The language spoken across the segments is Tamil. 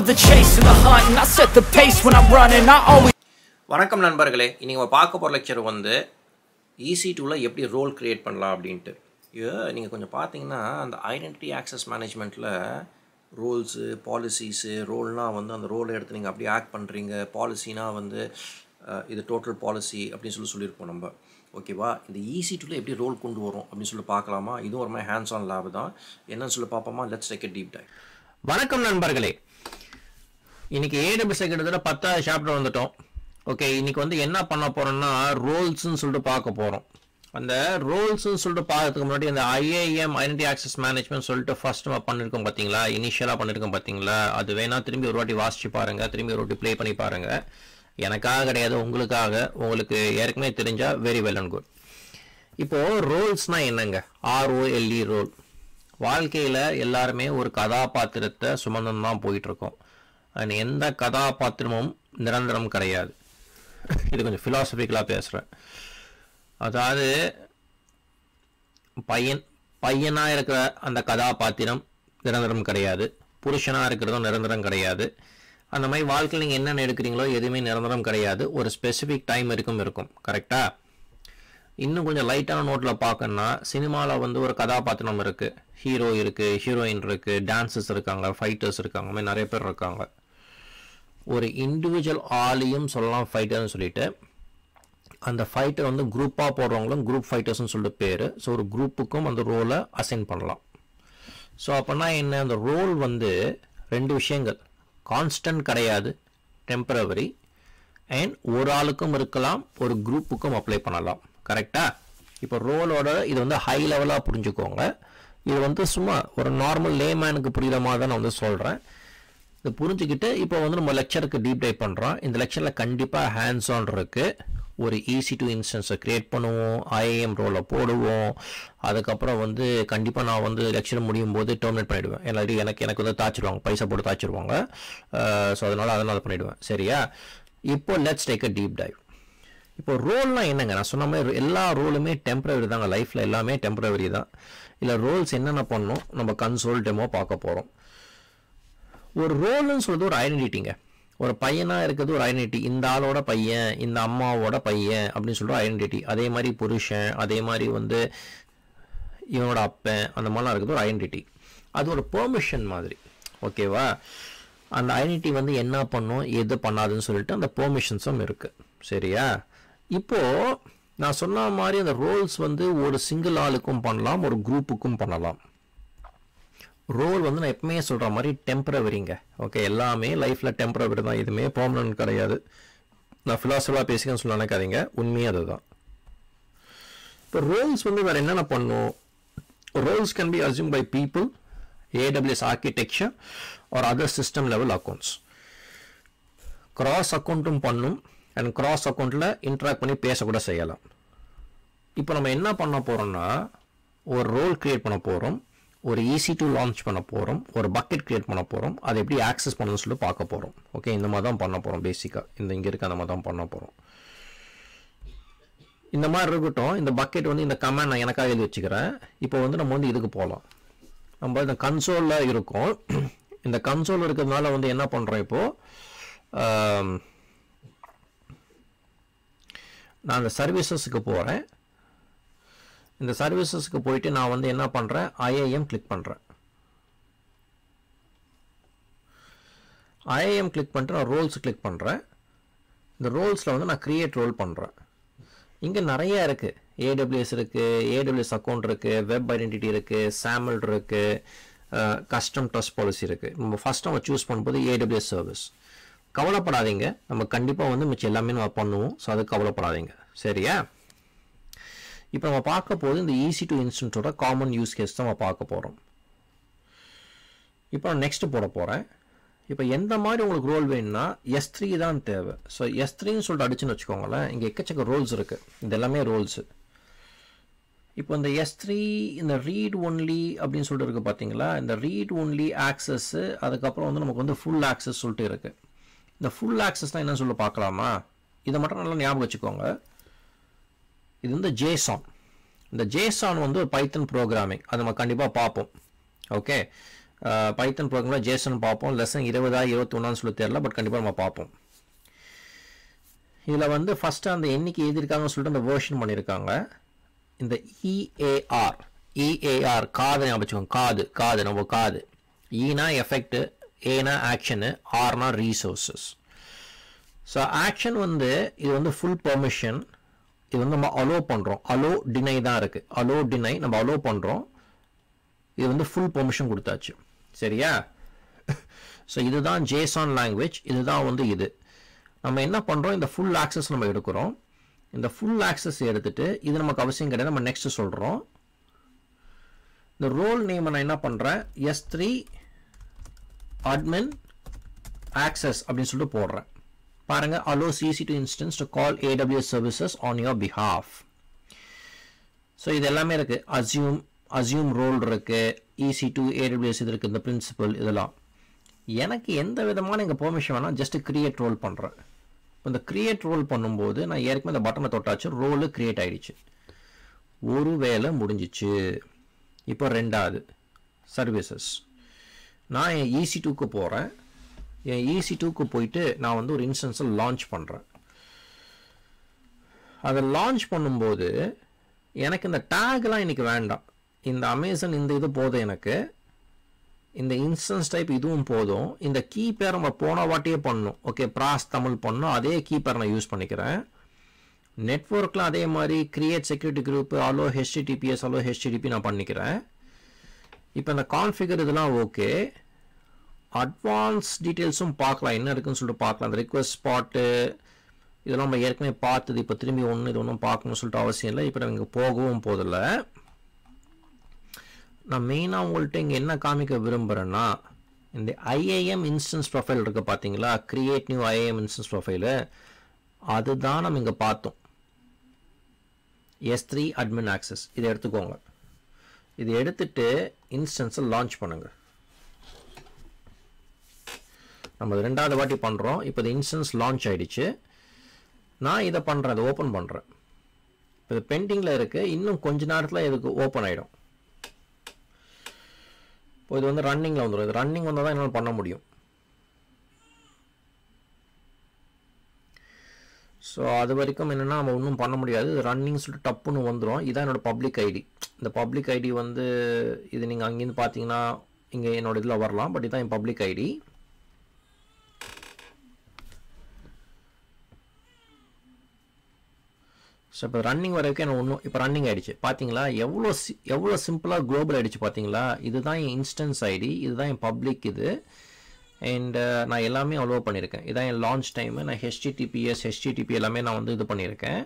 the chase and the hunt, and I set the pace when I'm running. I always. வணக்கம் நண்பர்களே, இன்னைக்கு நம்ம பார்க்க போகிற லெக்சர் வந்து EC2ல எப்படி ரோல் கிரியேட் பண்ணலாம் அப்படின்ட்டு. நீங்கள் கொஞ்சம் பார்த்தீங்கன்னா அந்த ஐடென்டிட்டி ஆக்சஸ் மேனேஜ்மெண்ட்டில் ரோல்ஸு பாலிசிஸு ரோல்னால் வந்து அந்த ரோலை எடுத்து நீங்கள் அப்படியே ஆக்ட் பண்ணுறீங்க, பாலிசினா வந்து இது டோட்டல் பாலிசி அப்படின்னு சொல்லியிருப்போம் நம்ம. ஓகேவா, இந்த EC2ல எப்படி ரோல் கொண்டு வரும் அப்படின்னு சொல்லி பார்க்கலாமா? இதுவும் ஒரு மாதிரி ஹேண்ட்ஸ் ஆன் லேப் தான். என்னன்னு சொல்லி பார்ப்போமா? Let's take a deep dive. வணக்கம் நண்பர்களே, இன்னைக்கு AWS கிட்டத்தட்ட 10வது சாப்டர் வந்துட்டோம். ஓகே, இன்னைக்கு வந்து என்ன பண்ண போறோம்னா ரோல்ஸ்ன்னு சொல்லிட்டு பார்க்க போறோம். அந்த ரோல்ஸ்ன்னு சொல்லிட்டு பார்க்கறதுக்கு முன்னாடி அந்த IAM ஐடென்டிட்டி ஆக்சஸ் மேனேஜ்மெண்ட் சொல்லிட்டு ஃபர்ஸ்ட் நம்ம பண்ணிருக்கோம் பார்த்தீங்களா, இனிஷியலாக பண்ணிருக்கோம் பார்த்தீங்களா, அது வேணா திரும்பி ஒரு வாட்டி வாசிச்சு பாருங்க, திரும்பி ஒரு வாட்டி ப்ளே பண்ணி பாருங்க. எனக்காக கிடையாது, உங்களுக்காக, உங்களுக்கு ஏற்கனவே தெரிஞ்சா வெரி வெல் அண்ட் குட். இப்போ ரோல்ஸ்னா என்னங்க? ROLE role. வாழ்க்கையில் எல்லாருமே ஒரு கதாபாத்திரத்தை சுமந்து தான் போயிட்டு இருக்கோம். அண்ட் எந்த கதாபாத்திரமும் நிரந்தரம் கிடையாது. இது கொஞ்சம் ஃபிலாசபிக்கலாக பேசுகிறேன். அதாவது பையனாக இருக்கிற அந்த கதாபாத்திரம் நிரந்தரம் கிடையாது, புருஷனாக இருக்கிறதும் நிரந்தரம் கிடையாது. அந்த மாதிரி வாழ்க்கையில் நீங்கள் என்னென்ன எடுக்கிறீங்களோ எதுவுமே நிரந்தரம் கிடையாது. ஒரு ஸ்பெசிஃபிக் டைம் இருக்கும். கரெக்டாக? இன்னும் கொஞ்சம் லைட்டான நோட்டில் பார்க்கணுன்னா சினிமாவில் வந்து ஒரு கதாபாத்திரம் இருக்குது, ஹீரோ இருக்குது, ஹீரோயின் இருக்குது, டான்ஸர்ஸ் இருக்காங்க, ஃபைட்டர்ஸ் இருக்காங்க, மாதிரி நிறைய பேர் இருக்காங்க. ஒரு இண்டிவிஜுவல் ஆளையும் சொல்லலாம் ஃபைட்டர்னு சொல்லிட்டு. அந்த ஃபைட்டர் வந்து குரூப்பாக போடுறவங்களும் குரூப் ஃபைட்டர்ஸ்னு சொல்லிட்டு பேர். ஸோ ஒரு குரூப்புக்கும் அந்த ரோலை அசைன் பண்ணலாம். ஸோ அப்படின்னா என்ன, அந்த ரோல் வந்து ரெண்டு விஷயங்கள், கான்ஸ்டன்ட் கிடையாது, டெம்பரவரி, அண்ட் ஒரு ஆளுக்கும் இருக்கலாம், ஒரு குரூப்புக்கும் அப்ளை பண்ணலாம். கரெக்டாக? இப்போ ரோலோட இது வந்து ஹை லெவலாக புரிஞ்சுக்கோங்க. இது வந்து சும்மா ஒரு நார்மல் லேமேனுக்கு புரிகிற மாதிரி தான் நான் வந்து சொல்கிறேன். இதை புரிஞ்சுக்கிட்டு இப்போ வந்து நம்ம லெக்சருக்கு டீப் டைவ் பண்ணுறோம். இந்த லெக்சரில் கண்டிப்பாக ஹேண்ட்ஸ் ஆன் இருக்குது. ஒரு EC2 இன்ஸ்டன்ஸை க்ரியேட் பண்ணுவோம், IAM ரோலை போடுவோம். அதுக்கப்புறம் வந்து கண்டிப்பாக நான் வந்து லெக்சர் முடியும் போது டெர்மினேட் பண்ணிவிடுவேன். எல்லாரும் எனக்கு வந்து தாச்சிடுவாங்க, பைசா போட்டு தாச்சிடுவாங்க. ஸோ அதனால் பண்ணிவிடுவேன். சரியா? இப்போ let's take a deep dive. இப்போ ரோல்னால் என்னங்க? நான் சொன்ன மாதிரி எல்லா ரோலுமே டெம்பரவரி தாங்க. லைஃப்பில் எல்லாமே டெம்பரவரி தான். இல்லை ரோல்ஸ் என்னென்ன பண்ணணும் நம்ம கன்சோல் டெமோ பார்க்க போகிறோம். ஒரு ரோல்னு சொல்கிறது ஒரு ஐடென்டிட்டிங்க. ஒரு பையனாக இருக்கிறது ஒரு ஐடென்டிட்டி, இந்த ஆளோட பையன், இந்த அம்மாவோட பையன் அப்படின்னு சொல்கிற ஐடென்டிட்டி. அதே மாதிரி புருஷன், அதே மாதிரி வந்து இவனோட அப்பன், அந்த மாதிரிலாம் இருக்குது ஒரு ஐடென்டிட்டி. அது ஒரு பெர்மிஷன் மாதிரி. ஓகேவா? அந்த ஐடென்டிட்டி வந்து என்ன பண்ணும் எது பண்ணாதுன்னு சொல்லிட்டு அந்த பெர்மிஷன்ஸும் இருக்குது. சரியா? இப்போது நான் சொன்ன மாதிரி அந்த ரோல்ஸ் வந்து ஒரு சிங்கிள் ஆளுக்கும் பண்ணலாம், ஒரு குரூப்புக்கும் பண்ணலாம். ரோல் வந்து நான் எப்பவுமே சொல்கிற மாதிரி டெம்பரவரிங்க. ஓகே, எல்லாமே லைஃப்பில் டெம்பரவரி தான், எதுவுமே பெர்மனன்ட் கிடையாது. நான் ஃபிலாசபிளாக பேசிக்கன்னு சொல்ல நினைக்காதீங்க, உண்மையே அதுதான். இப்போ ரோல்ஸ் வந்து வேறு என்னென்ன பண்ணும்? Roles can be assume by people, AWS architecture or other system level accounts. Cross அக்கௌண்ட்டும் பண்ணும், அண்ட் கிராஸ் அக்கௌண்ட்டில் இன்ட்ராக்ட் பண்ணி பேசக்கூட செய்யலாம். இப்போ நம்ம என்ன பண்ண போகிறோம்னா ஒரு ரோல் க்ரியேட் பண்ண போகிறோம், ஒரு EC2 லான்ச் பண்ண போகிறோம், ஒரு பக்கெட் க்ரியேட் பண்ண போகிறோம், அதை எப்படி ஆக்சஸ் பண்ணணும்னு சொல்லி பார்க்க போகிறோம். ஓகே, இந்த மாதிரி தான் பண்ண போகிறோம். பேசிக்காக இங்கே இருக்க அந்த மாதிரி தான் பண்ண போகிறோம். இந்த மாதிரி இருக்கட்டும். இந்த பக்கெட் வந்து இந்த கமாண்ட் நான் எனக்காக எழுதி வச்சுக்கிறேன். இப்போ வந்து நம்ம வந்து இதுக்கு போகலாம். நம்ம இந்த கன்சோலில் இருக்கோம். இந்த கன்சோல் இருக்கிறதுனால வந்து என்ன பண்ணுறோம், இப்போது நான் அந்த சர்வீசஸுக்கு போகிறேன். இந்த சர்வீசஸ்க்கு போயிட்டு நான் வந்து என்ன பண்ணுறேன், IAM கிளிக் பண்ணுறேன். IAM கிளிக் பண்ணிட்டு நான் ரோல்ஸ் கிளிக் பண்ணுறேன். இந்த ரோல்ஸில் வந்து நான் கிரியேட் ரோல் பண்ணுறேன். இங்கே நிறைய இருக்குது. AWS இருக்குது, AWS அக்கௌண்ட் இருக்குது, வெப் ஐடென்டிட்டி இருக்குது, SAML இருக்குது, கஸ்டம் ட்ரஸ்ட் பாலிசி இருக்குது. நம்ம ஃபஸ்ட் நம்ம சூஸ் பண்ணும்போது AWS சர்வீஸ். கவலைப்படாதீங்க, நம்ம கண்டிப்பாக வந்து மிச்சம் எல்லாமே நம்ம பண்ணுவோம். ஸோ அதுக்கு கவலைப்படாதீங்க. சரியா? இப்போ நம்ம பார்க்க போது இந்த EC2 இன்ஸ்டன்ஸோட காமன் யூஸ் கேஸ் தான் நம்ம பார்க்க போகிறோம். இப்போ நான் நெக்ஸ்ட் போட போகிறேன். இப்போ எந்த மாதிரி உங்களுக்கு ரோல் வேணும்னா S3 தான் தேவை. ஸோ S3ன்னு சொல்லிட்டு அடிச்சுன்னு வச்சுக்கோங்களேன். இங்கே எக்கச்சக்க ரோல்ஸ் இருக்குது. இது எல்லாமே ரோல்ஸு. இப்போ இந்த S3 இந்த ரீட் ஒன்லி அப்படின்னு சொல்லிட்டு இருக்குது பார்த்தீங்களா, இந்த ரீட் ஒன்லி ஆக்சஸ்ஸு, அதுக்கப்புறம் வந்து நமக்கு வந்து ஃபுல் ஆக்சஸ் சொல்லிட்டு இருக்குது. இந்த ஃபுல் ஆக்சஸ்னால் என்னன்னு சொல்லி பார்க்கலாமா? இதை மட்டும் நல்லா ஞாபகம் வச்சுக்கோங்க. இது வந்து JSON. இந்த JSON வந்து ஒரு பைத்தன் ப்ரோக்ராமிங், அது நம்ம கண்டிப்பாக பார்ப்போம். ஓகே, பைத்தன் ப்ரோக்ராமில் ஜேசன் பார்ப்போம். லெசன் 20 21 சொல்லி தெரியல, பட் கண்டிப்பாக நம்ம பார்ப்போம். இதில் வந்து ஃபஸ்ட்டு அந்த எண்ணிக்கை எழுதியிருக்காங்கன்னு சொல்லிட்டு அந்த வேர்ஷன் பண்ணியிருக்காங்க. இந்த EAR காது ஞாபகம், காது நம்ம காது. ஈனா எஃபெக்ட், ஏனா ஆக்ஷனு, ஆர்னா ரீசோர்ஸஸ். ஸோ ஆக்ஷன் வந்து இது வந்து ஃபுல் பெர்மிஷன். இது வந்து நம்ம அலோ பண்ணுறோம். அலோ டினை தான் இருக்குது. அலோ டினை நம்ம அலோ பண்ணுறோம். இது வந்து ஃபுல் பெர்மிஷன் கொடுத்தாச்சு. சரியா? ஸோ இதுதான் ஜேசான் லாங்குவேஜ். இதுதான் வந்து இது நம்ம என்ன பண்ணுறோம், இந்த ஃபுல் ஆக்சஸ் நம்ம எடுக்கிறோம். இந்த ஃபுல் ஆக்சஸ் எடுத்துகிட்டு இது நமக்கு அவசியம் கிடையாது, நம்ம நெக்ஸ்ட் சொல்கிறோம். இந்த ரோல் நேம் நான் என்ன பண்ணுறேன், S3 admin access அப்படின்னு சொல்லிட்டு போடுறேன். பாருங்கள், allows EC2 instance to call AWS services on your behalf. So இது எல்லாமே இருக்குது. assume ரோல் இருக்குது, EC2 AWS இது இருக்குது, இந்த பிரின்சிபல் இதெல்லாம். எனக்கு எந்த விதமான இங்கே பெர்மிஷன் வேணால் ஜஸ்ட் கிரியேட் ரோல் பண்ணுறேன். இப்போ இந்த கிரியேட் ரோல் பண்ணும்போது நான் ஏற்கனவே இந்த பட்டனை தொட்டாச்சு, ரோலு கிரியேட் ஆகிடுச்சு. ஒரு வேலை முடிஞ்சிச்சு. இப்போ ரெண்டாவது சர்வீசஸ். நான் என் EC2க்கு போகிறேன். என் EC2க்கு போயிட்டு நான் வந்து ஒரு இன்ஸ்டன்ஸை லான்ச் பண்ணுறேன். அதை லான்ச் பண்ணும்போது எனக்கு இந்த டேக்லாம் இன்றைக்கி வேண்டாம். இந்த அமேசான் இந்த இது போதும் எனக்கு. இந்த இன்ஸ்டன்ஸ் டைப் இதுவும் போதும். இந்த கீ பேர் நம்ம போன வாட்டியே பண்ணணும். ஓகே, ப்ராஸ் தமிழ் பண்ணணும். அதே கீ பேர் நான் யூஸ் பண்ணிக்கிறேன். நெட்வொர்க்கில் அதே மாதிரி create security group, allow HTTPS, allow HTTP நான் பண்ணிக்கிறேன். இப்போ இந்த கான்ஃபிகர் இதெல்லாம் ஓகே. அட்வான்ஸ் டீட்டெயில்ஸும் பார்க்கலாம், என்ன இருக்குன்னு சொல்லிட்டு பார்க்கலாம். அந்த ரிக்வெஸ்ட் ஸ்பாட்டு இதெல்லாம் நம்ம ஏற்கனவே பார்த்தது. இப்போ திரும்பி இது ஒன்றும் பார்க்கணும்னு சொல்லிட்டு அவசியம் இல்லை. இப்போ நம்ம இங்கே போகவும் போதில்லை. நான் மெயினாக உங்கள்கிட்ட இங்கே என்ன காமிக்க விரும்புகிறேன்னா, இந்த IAM இன்ஸ்டன்ஸ் ப்ரொஃபைல் இருக்குது பார்த்தீங்களா, create new IAM instance profile, அதுதான் நம்ம இங்கே பார்த்தோம். S3 admin access இதை எடுத்துக்கோங்க. இதை எடுத்துட்டு இன்ஸ்டன்ஸை லான்ச் பண்ணுங்கள். நம்ம ரெண்டாவது வாட்டி பண்ணுறோம். இப்போ இந்த இன்ஸ்டன்ஸ் லான்ச் ஆகிடுச்சு. நான் இதை பண்ணுறேன், இதை ஓப்பன் பண்ணுறேன். இப்போ இது பெண்டிங்கில் இருக்குது. இன்னும் கொஞ்ச நேரத்தில் இதுக்கு ஓப்பன் ஆகிடும். இப்போ இது வந்து ரன்னிங்கில் வந்துடும். இது ரன்னிங் வந்தால் தான் என்னால் பண்ண முடியும். ஸோ அது வரைக்கும் என்னென்னா நம்ம ஒன்றும் பண்ண முடியாது. இது ரன்னிங் சொல்லிட்டு டப்புன்னு வந்துடும். இதுதான் என்னோடய பப்ளிக் ஐடி. இந்த பப்ளிக் ஐடி வந்து இது நீங்கள் அங்கேருந்து பார்த்தீங்கன்னா இங்கே என்னோட இதில் வரலாம். பட் இதுதான் என் பப்ளிக் ஐடி. ஸோ இப்போ ரன்னிங் வரைக்கும் என்ன ஒன்றும் இப்போ ரன்னிங் ஆகிடுச்சு. பார்த்தீங்களா எவ்வளோ சிம்பிளாக குளோபல் ஆகிடுச்சு பார்த்தீங்களா. இதுதான் என் இன்ஸ்டன்ஸ் ஐடி, இதுதான் என் பப்ளிக் இது. அண்ட் நான் எல்லாமே அலோவ் பண்ணியிருக்கேன். இதான் என் லான்ச் டைமு. நான் HTTPS HTTP எல்லாமே நான் வந்து இது பண்ணியிருக்கேன்.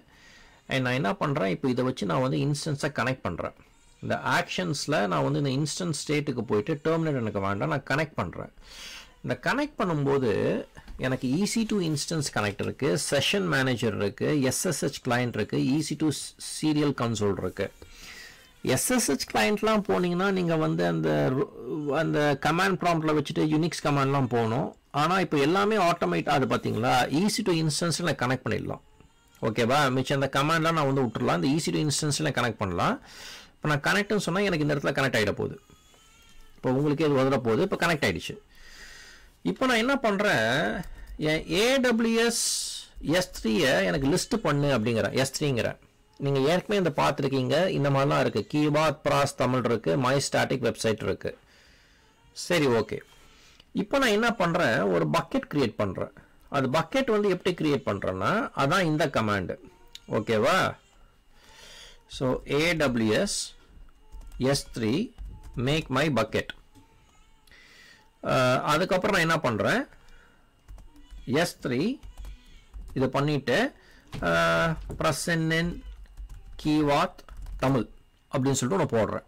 அண்ட் நான் என்ன பண்ணுறேன், இப்போ இதை வச்சு நான் வந்து இன்ஸ்டன்ஸை கனெக்ட் பண்ணுறேன். இந்த ஆக்ஷன்ஸில் நான் வந்து இந்த இன்ஸ்டன்ஸ் ஸ்டேட்டுக்கு போயிட்டு டெர்மினேட் எனக்கு வேண்டாம், நான் கனெக்ட் பண்ணுறேன். இந்த கனெக்ட் பண்ணும்போது எனக்கு EC2 இன்ஸ்டன்ஸ் கனெக்ட் இருக்குது, செஷன் மேனேஜர் இருக்குது, SSH கிளைண்ட் இருக்குது, EC2 சீரியல் கன்சோல் இருக்குது. SSH கிளைண்ட்லாம் போனீங்கன்னா நீங்கள் வந்து அந்த கமாண்ட் ப்ராம்ப்டில் வச்சுட்டு யூனிக்ஸ் கமாண்ட்லாம் போகணும். ஆனால் இப்போ எல்லாமே ஆட்டோமேட் ஆகுது பார்த்தீங்களா. EC2 இன்ஸ்டன்ஸில் நான் கனெக்ட் பண்ணிடலாம். ஓகேவா, மிச்சம் அந்த கமாண்ட்லாம் நான் வந்து விட்டுடலாம். இந்த EC2 இன்ஸ்டன்ஸில் கனெக்ட் பண்ணலாம். இப்போ நான் கனெக்ட்னு சொன்னால் எனக்கு இந்த இடத்துல கனெக்ட் ஆகிட போகுது. இப்போ உங்களுக்கே இது உதற போகுது. இப்போ கனெக்ட் ஆகிடுச்சு. இப்போ நான் என்ன பண்ணுறேன், என் AWS S3-ஐ எனக்கு லிஸ்ட் பண்ணு அப்படிங்கிறேன். S3ங்கிறேன். நீங்கள் ஏற்கனவே இந்த பார்த்துருக்கீங்க. இந்த மாதிரிலாம் இருக்குது. கீபாத் ப்ராஸ் தமிழ் இருக்குது, மை ஸ்டாட்டிக் வெப்சைட் இருக்குது. சரி, ஓகே. இப்போ நான் என்ன பண்ணுறேன், ஒரு பக்கெட் க்ரியேட் பண்ணுறேன். அது பக்கெட் வந்து எப்படி க்ரியேட் பண்ணுறேன்னா, அதான் இந்த கமாண்டு. ஓகேவா. So AWS S3 make my bucket. அதுக்கப்புறம் நான் என்ன பண்ணுறேன், S3 இதை பண்ணிவிட்டு பிரசன்னன் கீவாத் தமிழ் அப்படின்னு சொல்லிட்டு நான் போடுறேன்.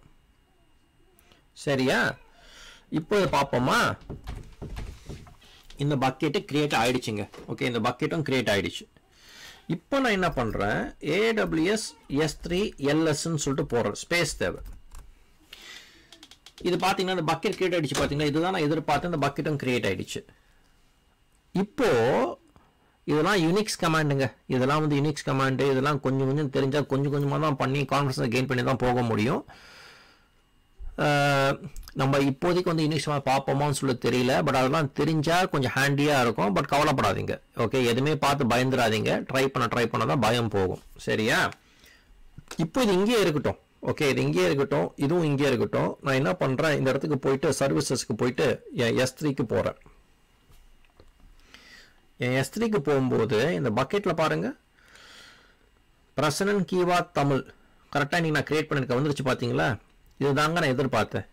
சரியா. இப்போ இதை பார்ப்போமா. இந்த பக்கெட்டு கிரியேட் ஆகிடுச்சுங்க. ஓகே, இந்த பக்கெட்டும் கிரியேட் ஆகிடுச்சு. இப்போ நான் என்ன பண்ணுறேன், AWS S3 LSன்னு சொல்லிட்டு போடுறேன். ஸ்பேஸ் தேவை. இது பார்த்தீங்கன்னா இந்த பக்கெட் கிரியேட் ஆகிடுச்சு. பார்த்தீங்கன்னா இதுதான் நான் எதிர்பார்த்தேன். இந்த பக்கெட்டும் கிரியேட் ஆகிடுச்சு. இப்போது இதெல்லாம் யூனிக்ஸ் கமாண்டுங்க. இதெல்லாம் வந்து யூனிக்ஸ் கமாண்டு. இதெல்லாம் கொஞ்சம் கொஞ்சம் தெரிஞ்சால் கொஞ்சம் கொஞ்சமாக தான் பண்ணி கான்ஃபிடன்ஸை கெயின் பண்ணி தான் போக முடியும். நம்ம இப்போதைக்கு வந்து இனிஷியலாக பார்ப்போமான்னு சொல்ல தெரியல. பட் அதெல்லாம் தெரிஞ்சால் கொஞ்சம் ஹேண்டியாக இருக்கும். பட் கவலைப்படாதீங்க. ஓகே, எதுவுமே பார்த்து பயந்துடாதீங்க. ட்ரை பண்ண தான் பயம் போகும். சரியா? இப்போ இது இங்கேயே இருக்கட்டும். ஓகே, இது இங்கேயே இருக்கட்டும், இதுவும் இங்கே இருக்கட்டும். நான் என்ன பண்ணுறேன், இந்த இடத்துக்கு போயிட்டு சர்வீசஸ்க்கு போயிட்டு என் S3க்கு போகிறேன். என் S3க்கு போகும்போது இந்த பக்கெட்டில் பாருங்கள், பிரசனன் கீவா தமிழ் கரெக்டாக நீங்கள் நான் க்ரியேட் பண்ணியிருக்க வந்துருச்சு. பார்த்தீங்களா? இதுதாங்க நான் எதிர்பார்த்தேன்.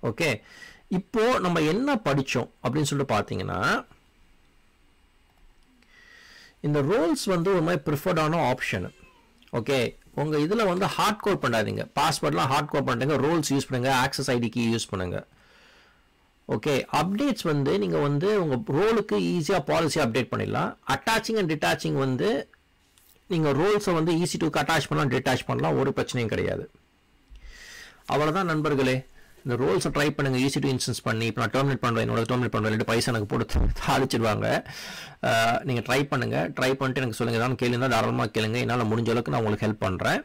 ஓகே, இப்போது நம்ம என்ன படித்தோம் அப்படின்னு சொல்லிட்டு பார்த்தீங்கன்னா, இந்த ரோல்ஸ் வந்து ஒரு மாதிரி ப்ரிஃபர்டான ஆப்ஷனு. ஓகே, உங்கள் இதில் வந்து ஹார்ட் கோட் பண்ணாதீங்க. பாஸ்வேர்ட்லாம் ஹார்ட் கோட் பண்ணுறீங்க. ரோல்ஸ் யூஸ் பண்ணுங்கள், ஆக்சஸ் ஐடி கீ யூஸ் பண்ணுங்கள். ஓகே, அப்டேட்ஸ் வந்து நீங்கள் வந்து உங்கள் ரோலுக்கு ஈஸியாக பாலிசி அப்டேட் பண்ணிடலாம். அட்டாச்சிங் அண்ட் டிட்டாச்சிங் வந்து நீங்கள் ரோல்ஸை வந்து EC2க்கு அட்டாச் பண்ணலாம், டிட்டாச் பண்ணலாம், ஒரு பிரச்சனையும் கிடையாது. அவ்வளோதான் நண்பர்களே. இந்த ரோல்ஸை ட்ரை பண்ணுங்கள். EC2 இன்ஸ்டன்ஸ் பண்ணி இப்போ நான் டெர்மினேட் பண்ணுறேன், என்னோட டெர்மினேட் பண்ணுறேன், 2 பைசா எனக்கு போட்டு தாளிச்சிடுவாங்க. நீங்கள் ட்ரை பண்ணுங்கள். ட்ரை பண்ணிட்டு எனக்கு சொல்லுங்கள். ஏதாவது கேளுங்க, தாராளமாக கேளுங்க. என்னால் முடிஞ்ச அளவுக்கு நான் உங்களுக்கு ஹெல்ப் பண்ணுறேன்.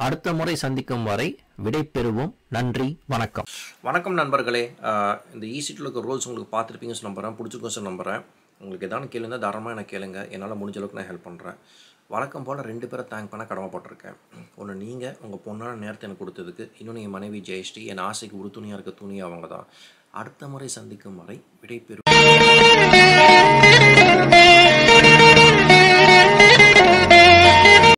அடுத்த முறை சந்திக்கும் வரை விடை பெறுவோம். நன்றி, வணக்கம். வணக்கம் நண்பர்களே. இந்த EC2ல இருக்க ரோல்ஸ் உங்களுக்கு பார்த்துருப்பீங்கன்னு நம்புகிறேன், பிடிச்சிருக்கோம் சார் நம்புகிறேன். உங்களுக்கு எதாவது கேளுங்க, தாராளமாக எனக்கு கேளுங்க. என்னால் முடிஞ்ச அளவுக்கு நான் ஹெல்ப் பண்ணுறேன். வழக்கம் போல் 2 பேரை தேங்க் பண்ண கடமைப்பட்டிருக்கேன். ஒன்று நீங்கள் உங்கள் பொண்ணான நேரத்தை எனக்கு கொடுத்ததுக்கு, இன்னொன்று என் மனைவி ஜெயஸ்ரீ, என் ஆசைக்கு உறுதுணையாக இருக்க துணியாக அவங்க தான். அடுத்த முறை சந்திக்கும் வரை விடை பெறும்.